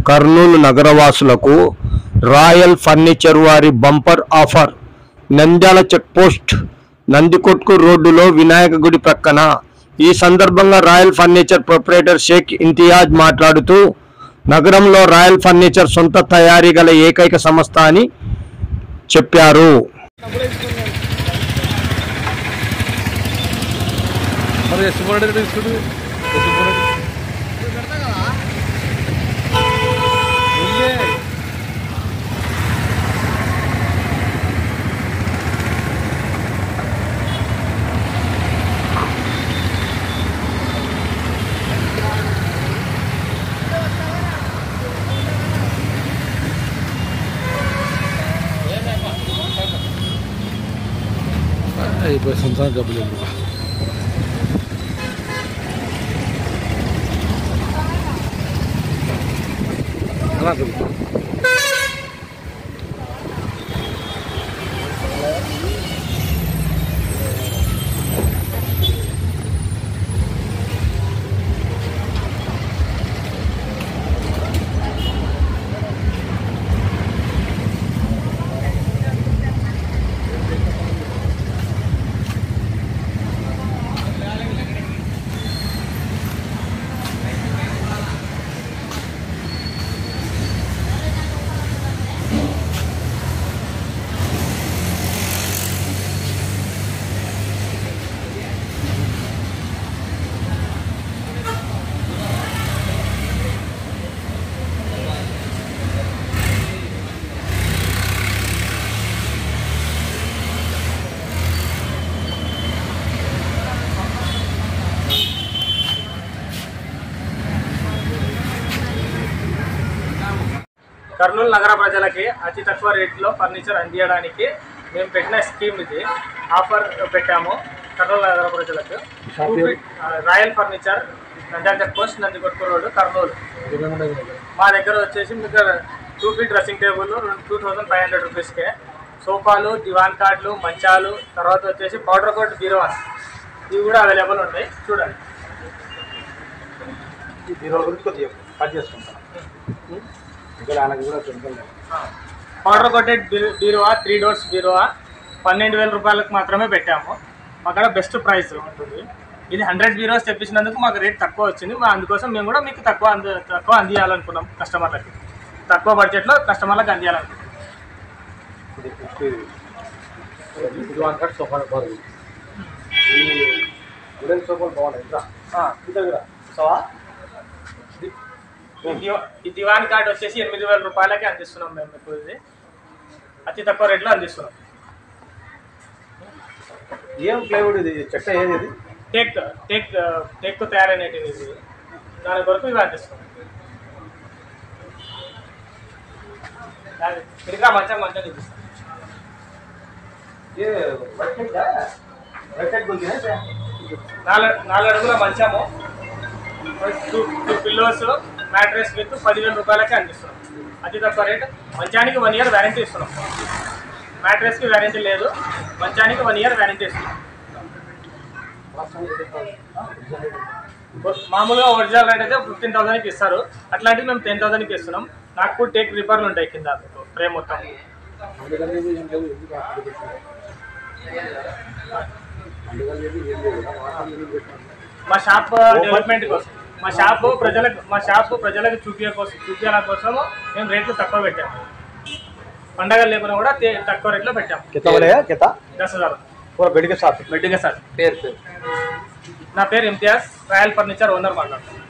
కర్నూలు నగరవాసులకు royal furniture వారి bumper offer. Nandyal checkpost Nandikotkur రోడ్డులో వినాయక గుడి ప్రక్కన. ఈ సందర్భంగా royal furniture proprietor Sheikh Imtiaz మాట్లాడుతూ, నగరంలో రాయల్ ఫర్నిచర్ సొంత తయారీ గల ఏకైక సంస్థ అని చెప్పారు. Pues son tan capítulos. Kurnool నగర ప్రజలకి అతి తక్కువ రేట్లో ఫర్నిచర్ అందించడానికి మేము పెట్టిన స్కీమ్ ఇది. ఆఫర్ పెట్టాము కర్నూలు నగర ప్రజలకు. Royal furniture Nandyal checkpost Nandikotkur road Kurnool. మా దగ్గర వచ్చేసి మీకు 2 feet డ్రెస్సింగ్ టేబుల్ 2500 రూపీస్కే, సోఫాలు, దివాన్ కార్డులు, మంచాలు, తర్వాత వచ్చేసి పౌడర్ కోట్ బీరువాస్ ఇవి కూడా అవైలబుల్ ఉంటాయి. చూడండి, ఈ బీరువా గురించి కొద్దిగా కట్ చేసుకుంటాం. పౌడర్ కోటెడ్ బీరువా 3 doors బీరువా 12,000 రూపాయలకు మాత్రమే పెట్టాము. అక్కడ బెస్ట్ ప్రైస్ ఉంటుంది. ఇది 100 బీరువాస్ తెప్పించినందుకు మాకు రేట్ తక్కువ వచ్చింది. అందుకోసం మేము కూడా మీకు తక్కువ అందియాలనుకున్నాం. కస్టమర్లకి తక్కువ బడ్జెట్లో కస్టమర్లకు అందియాలనుకున్నాం. ఈ దివాన్ కార్డ్ వచ్చేసి 8,000 రూపాయలకి అందిస్తున్నాం మేము. ఇప్పుడు ఇది అతి తక్కువ రేట్లో అందిస్తున్నాం. ఏం ప్లైవుడ్ ఇది? చెక్క ఏది? ఇది టేక్ తయారైనది ఇది. దాని కొరకు ఇవి అందిస్తున్నాం. మిగతా మంచం చూపిస్తాం. 4 అడుగుల మంచము, 2 పిల్లోస్, మ్యాట్రెస్ విత్ 10,000 రూపాయలకి అందిస్తున్నాం. అతి తక్కువ రేట్. మంచానికి 1 year వ్యారంటీ ఇస్తున్నాం. మ్యాట్రెస్కి వ్యారంటీ లేదు, మంచానికి 1 year వ్యారంటీ ఇస్తున్నాం. మామూలుగా ఒరిజినల్ రేట్ అయితే 15,000కి ఇస్తారు. అట్లాంటివి మేము 10,000కి ఇస్తున్నాం. నాకు టేక్ రిపర్లు ఉంటాయి కింద ఫ్రేమ్ మొత్తం. మా షాప్ డెవలప్మెంట్ కోసం, మా షాప్ ప్రజలకు చూపించడం కోసం మేము రేట్లు తక్కువ పెట్టాము. పండగలు లేకుండా కూడా తక్కువ రేట్లో పెట్టాము. 10,000 బెడ్గా సార్. నా పేరు ఇంతియాజ్, రాయల్ ఫర్నిచర్ ఓనర్ మాట్లాడుతున్నాను.